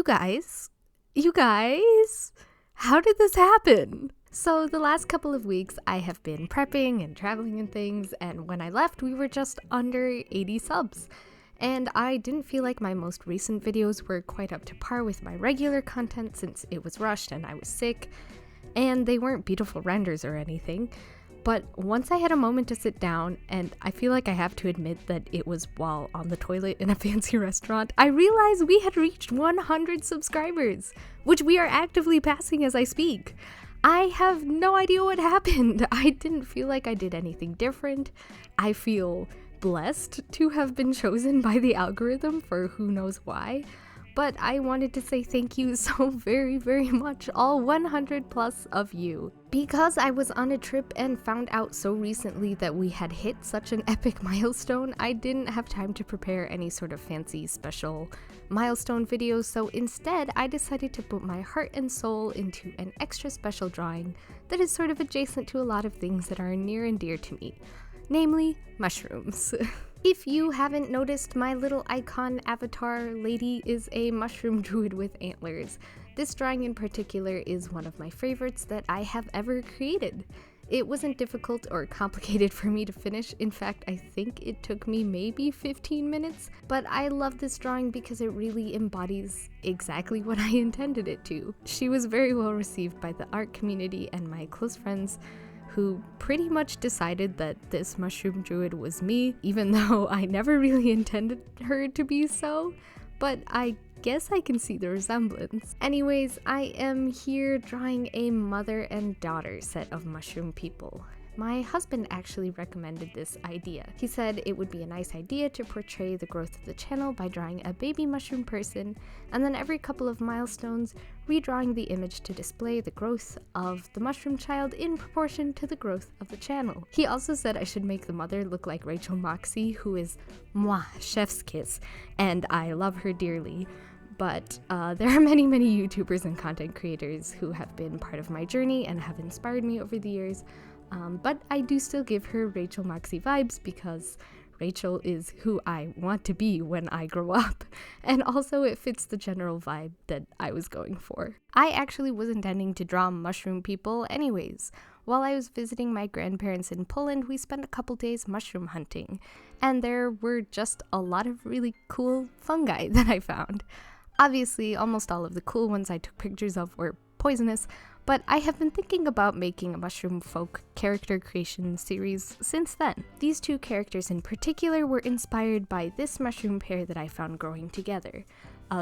You guys, how did this happen? So the last couple of weeks I have been prepping and traveling and things, and when I left we were just under 80 subs. And I didn't feel like my most recent videos were quite up to par with my regular content since it was rushed and I was sick, and they weren't beautiful renders or anything. But once I had a moment to sit down, and I feel like I have to admit that it was while on the toilet in a fancy restaurant, I realized we had reached 100 subscribers, which we are actively passing as I speak. I have no idea what happened. I didn't feel like I did anything different. I feel blessed to have been chosen by the algorithm for who knows why. But I wanted to say thank you so very, very much, all 100 plus of you. Because I was on a trip and found out so recently that we had hit such an epic milestone, I didn't have time to prepare any sort of fancy special milestone videos, so instead I decided to put my heart and soul into an extra special drawing that is sort of adjacent to a lot of things that are near and dear to me, namely mushrooms. If you haven't noticed, my little icon avatar lady is a mushroom druid with antlers. This drawing in particular is one of my favorites that I have ever created. It wasn't difficult or complicated for me to finish. In fact, I think it took me maybe 15 minutes, but I love this drawing because it really embodies exactly what I intended it to. She was very well received by the art community and my close friends, who pretty much decided that this mushroom druid was me, even though I never really intended her to be so, but I guess I can see the resemblance. Anyways, I am here drawing a mother and daughter set of mushroom people. My husband actually recommended this idea. He said it would be a nice idea to portray the growth of the channel by drawing a baby mushroom person, and then every couple of milestones, redrawing the image to display the growth of the mushroom child in proportion to the growth of the channel. He also said I should make the mother look like Rachel Moxie, who is moi, chef's kiss, and I love her dearly. But there are many YouTubers and content creators who have been part of my journey and have inspired me over the years. But I do still give her Rachel Moxie vibes because Rachel is who I want to be when I grow up, and also it fits the general vibe that I was going for. I actually was intending to draw mushroom people anyways. While I was visiting my grandparents in Poland, we spent a couple days mushroom hunting, and there were just a lot of really cool fungi that I found. Obviously, almost all of the cool ones I took pictures of were poisonous, but I have been thinking about making a mushroom folk character creation series since then. These two characters in particular were inspired by this mushroom pair that I found growing together.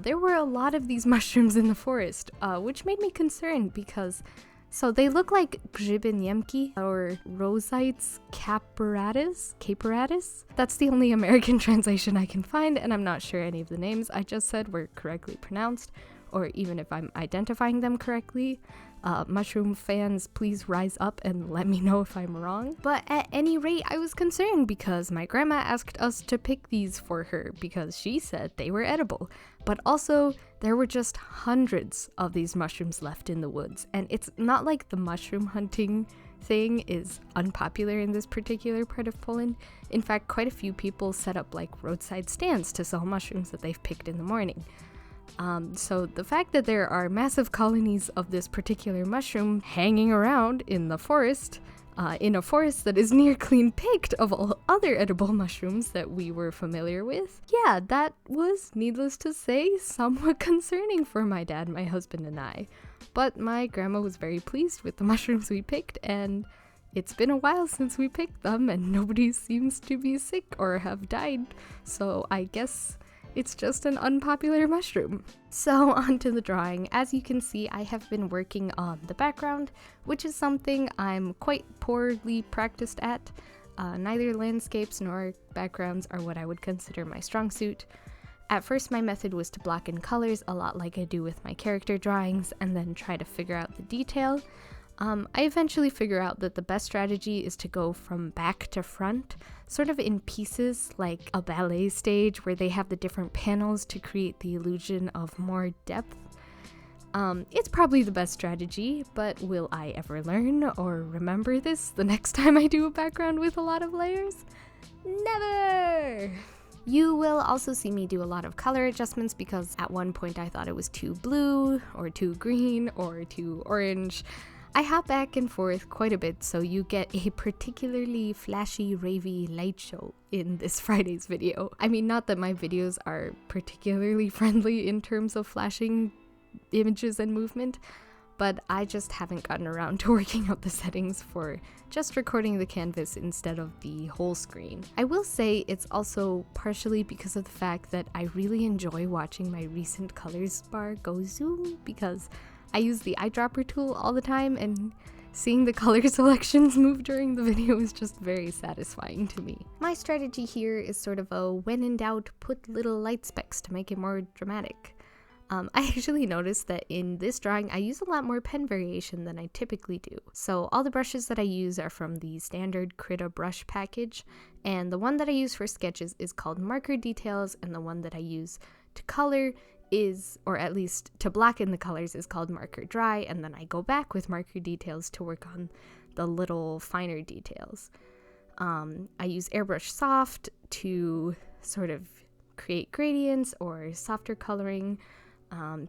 There were a lot of these mushrooms in the forest, which made me concerned because they look like grzyby niemki or Rosites caperatus. That's the only American translation I can find, and I'm not sure any of the names I just said were correctly pronounced, or even if I'm identifying them correctly. Mushroom fans, please rise up and let me know if I'm wrong. But at any rate, I was concerned because my grandma asked us to pick these for her because she said they were edible. But also, there were just hundreds of these mushrooms left in the woods, and it's not like the mushroom hunting thing is unpopular in this particular part of Poland. In fact, quite a few people set up like roadside stands to sell mushrooms that they've picked in the morning. So the fact that there are massive colonies of this particular mushroom hanging around in the forest, in a forest that is near clean picked of all other edible mushrooms that we were familiar with, yeah, that was, needless to say, somewhat concerning for my dad, my husband, and I. But my grandma was very pleased with the mushrooms we picked, and it's been a while since we picked them, and nobody seems to be sick or have died, so I guess it's just an unpopular mushroom. So onto the drawing. As you can see, I have been working on the background, which is something I'm quite poorly practiced at. Neither landscapes nor backgrounds are what I would consider my strong suit. At first, my method was to block in colors a lot like I do with my character drawings and then try to figure out the detail. I eventually figure out that the best strategy is to go from back to front, sort of in pieces like a ballet stage where they have the different panels to create the illusion of more depth. It's probably the best strategy, but will I ever learn or remember this the next time I do a background with a lot of layers? Never! You will also see me do a lot of color adjustments because at one point I thought it was too blue or too green or too orange. I hop back and forth quite a bit, so you get a particularly flashy, ravey light show in this Friday's video. I mean, not that my videos are particularly friendly in terms of flashing images and movement, but I just haven't gotten around to working out the settings for just recording the canvas instead of the whole screen. I will say it's also partially because of the fact that I really enjoy watching my recent colors bar go zoom, because I use the eyedropper tool all the time, and seeing the color selections move during the video is just very satisfying to me. My strategy here is sort of a when in doubt, put little light specks to make it more dramatic. I actually noticed that in this drawing I use a lot more pen variation than I typically do. So all the brushes that I use are from the standard Krita brush package, and the one that I use for sketches is called Marker Details, and the one that I use to color is, or at least to blacken the colors, is called Marker Dry, and then I go back with Marker Details to work on the little finer details. I use Airbrush Soft to sort of create gradients or softer coloring.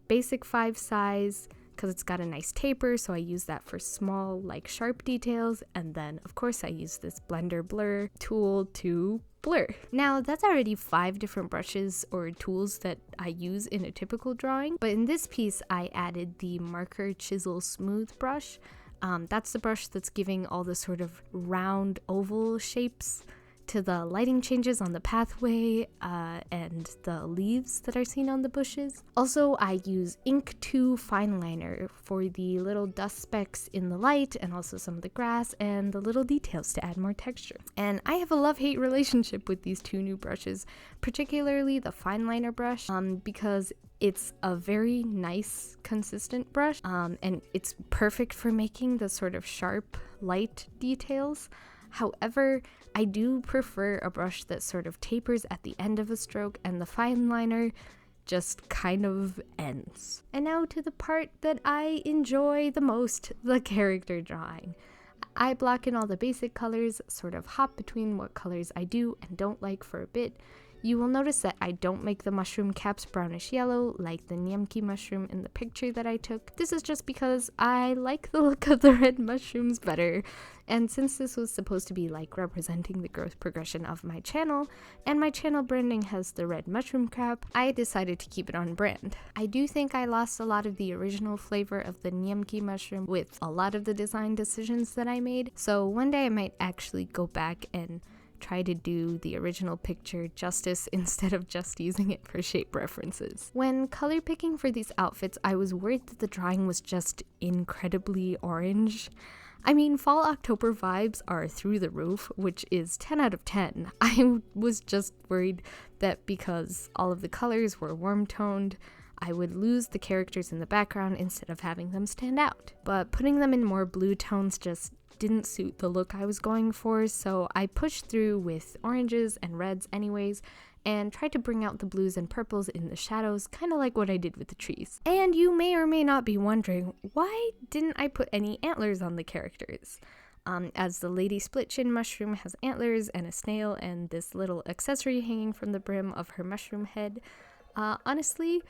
Basic 5 size because it's got a nice taper, so I use that for small, like sharp details, and then of course I use this Blender Blur tool to blur. Now that's already 5 different brushes or tools that I use in a typical drawing, but in this piece I added the Marker Chisel Smooth brush. That's the brush that's giving all the sort of round oval shapes to the lighting changes on the pathway and the leaves that are seen on the bushes. Also, I use Ink 2 fine liner for the little dust specks in the light and also some of the grass and the little details to add more texture. And I have a love-hate relationship with these 2 new brushes, particularly the fine liner brush, because it's a very nice, consistent brush, and it's perfect for making the sort of sharp, light details. However, I do prefer a brush that sort of tapers at the end of a stroke, and the fine liner just kind of ends. And now to the part that I enjoy the most, the character drawing. I block in all the basic colors, sort of hop between what colors I do and don't like for a bit. You will notice that I don't make the mushroom caps brownish yellow like the Nyamki mushroom in the picture that I took. This is just because I like the look of the red mushrooms better, and since this was supposed to be like representing the growth progression of my channel, and my channel branding has the red mushroom cap, I decided to keep it on brand. I do think I lost a lot of the original flavor of the Nyamki mushroom with a lot of the design decisions that I made, so one day I might actually go back and try to do the original picture justice instead of just using it for shape references. When color picking for these outfits, I was worried that the drawing was just incredibly orange. I mean, fall October vibes are through the roof, which is 10 out of 10. I was just worried that because all of the colors were warm toned, I would lose the characters in the background instead of having them stand out. But putting them in more blue tones just didn't suit the look I was going for, so I pushed through with oranges and reds anyways, and tried to bring out the blues and purples in the shadows, kind of like what I did with the trees. And you may or may not be wondering, why didn't I put any antlers on the characters? As the lady split chin mushroom has antlers and a snail and this little accessory hanging from the brim of her mushroom head, honestly,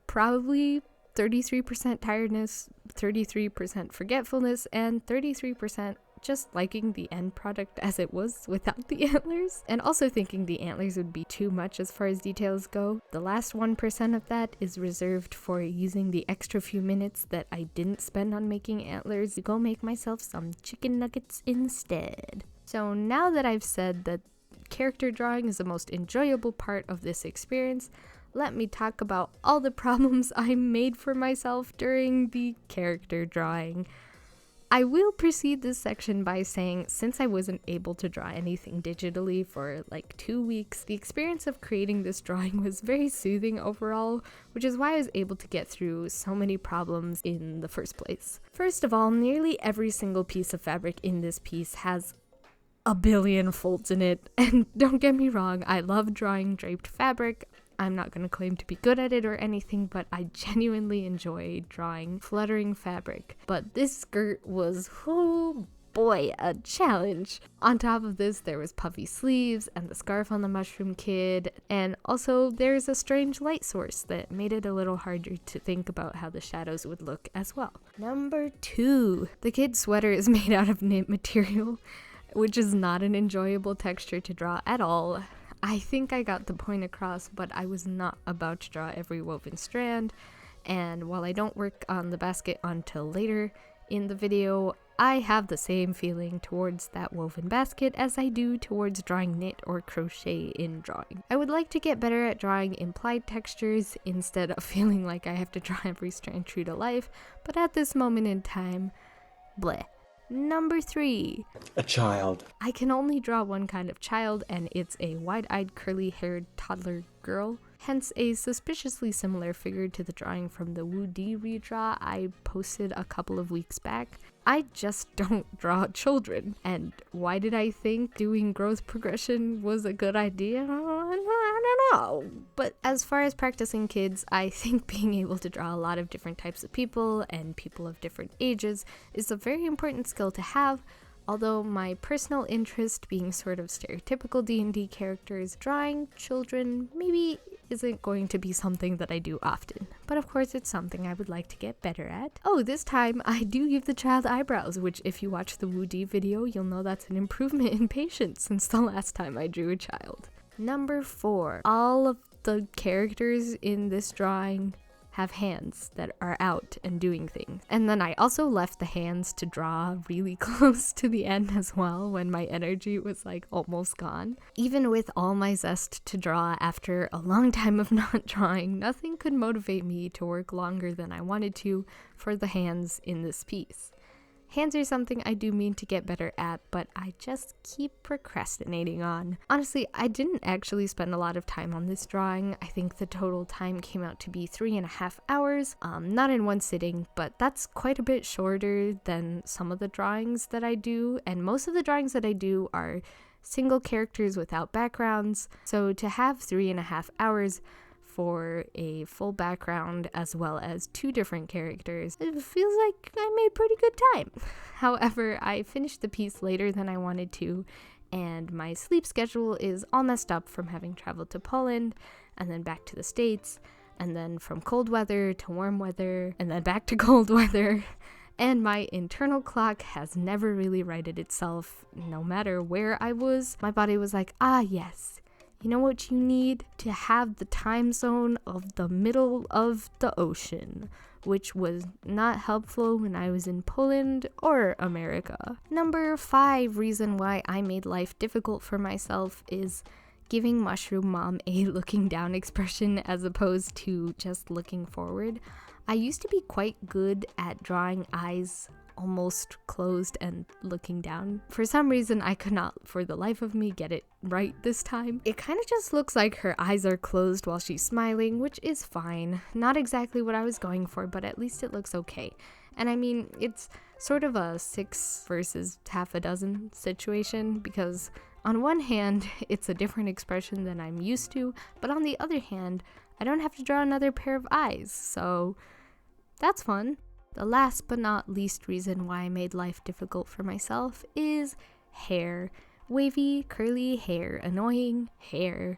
probably 33% tiredness, 33% forgetfulness, and 33% just liking the end product as it was without the antlers, and also thinking the antlers would be too much as far as details go. The last 1% of that is reserved for using the extra few minutes that I didn't spend on making antlers to go make myself some chicken nuggets instead. So now that I've said that character drawing is the most enjoyable part of this experience, let me talk about all the problems I made for myself during the character drawing. I will precede this section by saying, since I wasn't able to draw anything digitally for like 2 weeks, the experience of creating this drawing was very soothing overall, which is why I was able to get through so many problems in the first place. First of all, nearly every single piece of fabric in this piece has a billion folds in it, and don't get me wrong, I love drawing draped fabric. I'm not going to claim to be good at it or anything, but I genuinely enjoy drawing fluttering fabric. But this skirt was, oh boy, a challenge. On top of this, there was puffy sleeves and the scarf on the mushroom kid, and also there's a strange light source that made it a little harder to think about how the shadows would look as well. Number 2, the kid's sweater is made out of knit material, which is not an enjoyable texture to draw at all. I think I got the point across, but I was not about to draw every woven strand, and while I don't work on the basket until later in the video, I have the same feeling towards that woven basket as I do towards drawing knit or crochet in drawing. I would like to get better at drawing implied textures instead of feeling like I have to draw every strand true to life, but at this moment in time, bleh. Number 3. A child. I can only draw one kind of child, and it's a wide-eyed, curly-haired toddler girl. Hence a suspiciously similar figure to the drawing from the Wu Di redraw I posted a couple of weeks back. I just don't draw children. And why did I think doing growth progression was a good idea? I don't know. But as far as practicing kids, I think being able to draw a lot of different types of people and people of different ages is a very important skill to have. Although my personal interest being sort of stereotypical D&D characters, drawing children maybe isn't going to be something that I do often. But of course it's something I would like to get better at. Oh, this time I do give the child eyebrows, which if you watch the Wu Di video, you'll know that's an improvement in patience since the last time I drew a child. Number 4. All of the characters in this drawing have hands that are out and doing things. And then I also left the hands to draw really close to the end as well when my energy was like almost gone. Even with all my zest to draw after a long time of not drawing, nothing could motivate me to work longer than I wanted to for the hands in this piece. Hands are something I do mean to get better at, but I just keep procrastinating on. Honestly, I didn't actually spend a lot of time on this drawing. I think the total time came out to be 3.5 hours, not in one sitting, but that's quite a bit shorter than some of the drawings that I do, and most of the drawings that I do are single characters without backgrounds, so to have 3.5 hours for a full background as well as 2 different characters, it feels like I made pretty good time. However, I finished the piece later than I wanted to, and my sleep schedule is all messed up from having traveled to Poland and then back to the States, and then from cold weather to warm weather and then back to cold weather. And my internal clock has never really righted itself. No matter where I was, my body was like, ah yes, you know what you need? To have the time zone of the middle of the ocean, which was not helpful when I was in Poland or America. Number 5 reason why I made life difficult for myself is giving Mushroom Mom a looking down expression as opposed to just looking forward. I used to be quite good at drawing eyes almost closed and looking down. For some reason, I could not for the life of me get it right this time. It kind of just looks like her eyes are closed while she's smiling, which is fine. Not exactly what I was going for, but at least it looks okay. And I mean, it's sort of a 6 versus half a dozen situation, because on one hand, it's a different expression than I'm used to, but on the other hand, I don't have to draw another pair of eyes, so that's fun. The last but not least reason why I made life difficult for myself is hair. Wavy, curly hair, annoying hair.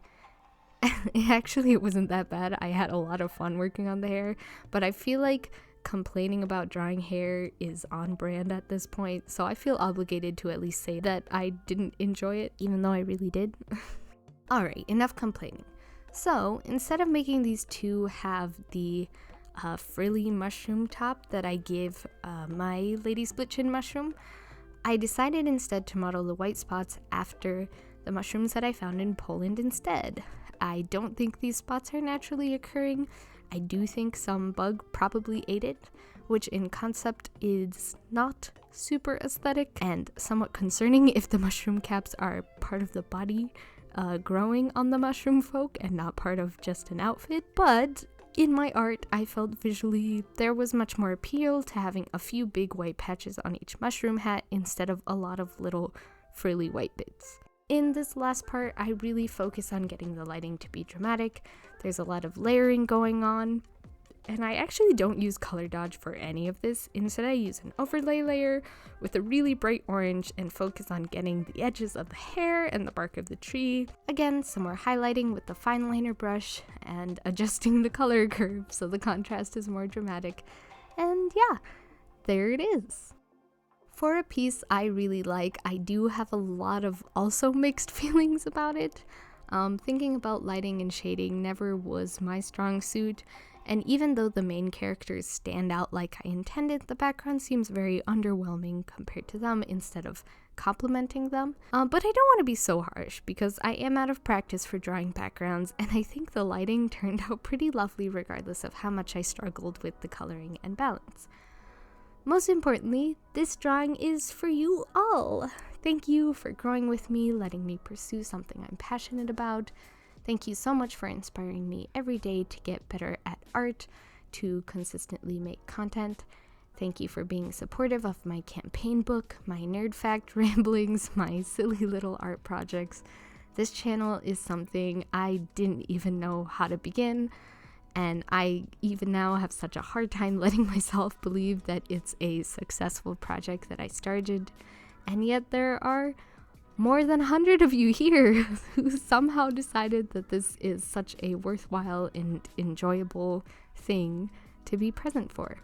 Actually, it wasn't that bad. I had a lot of fun working on the hair, but I feel like complaining about drawing hair is on brand at this point, so I feel obligated to at least say that I didn't enjoy it, even though I really did. Alright, enough complaining. So, instead of making these two have the frilly mushroom top that I give my lady split chin mushroom, I decided instead to model the white spots after the mushrooms that I found in Poland instead. I don't think these spots are naturally occurring. I do think some bug probably ate it, which in concept is not super aesthetic and somewhat concerning if the mushroom caps are part of the body growing on the mushroom folk and not part of just an outfit, but in my art, I felt visually there was much more appeal to having a few big white patches on each mushroom hat instead of a lot of little frilly white bits. In this last part, I really focus on getting the lighting to be dramatic. There's a lot of layering going on, And I actually don't use color dodge for any of this. Instead, I use an overlay layer with a really bright orange and focus on getting the edges of the hair and the bark of the tree. Again, some more highlighting with the fine liner brush and adjusting the color curve so the contrast is more dramatic. And yeah, there it is. For a piece I really like, I do have a lot of also mixed feelings about it. Thinking about lighting and shading never was my strong suit. And even though the main characters stand out like I intended, the background seems very underwhelming compared to them instead of complementing them. But I don't want to be so harsh because I am out of practice for drawing backgrounds, and I think the lighting turned out pretty lovely regardless of how much I struggled with the coloring and balance. Most importantly, this drawing is for you all. Thank you for growing with me, letting me pursue something I'm passionate about. Thank you so much for inspiring me every day to get better at art, to consistently make content. Thank you for being supportive of my campaign book, my nerd fact ramblings, my silly little art projects. This channel is something I didn't even know how to begin, and I even now have such a hard time letting myself believe that it's a successful project that I started, and yet there are more than 100 of you here who somehow decided that this is such a worthwhile and enjoyable thing to be present for.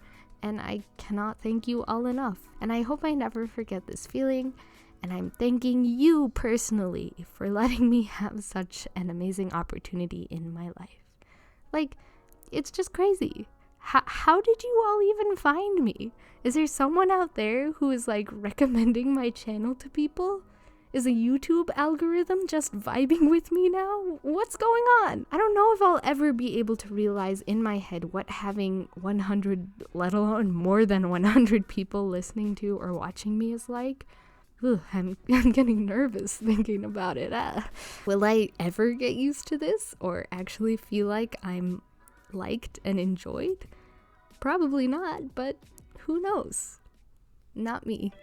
And I cannot thank you all enough. And I hope I never forget this feeling. And I'm thanking you personally for letting me have such an amazing opportunity in my life. Like, it's just crazy. How did you all even find me? Is there someone out there who is like recommending my channel to people? Is a YouTube algorithm just vibing with me now? What's going on? I don't know if I'll ever be able to realize in my head what having 100, let alone more than 100 people listening to or watching me is like. Ugh, I'm getting nervous thinking about it. Will I ever get used to this or actually feel like I'm liked and enjoyed? Probably not, but who knows? Not me.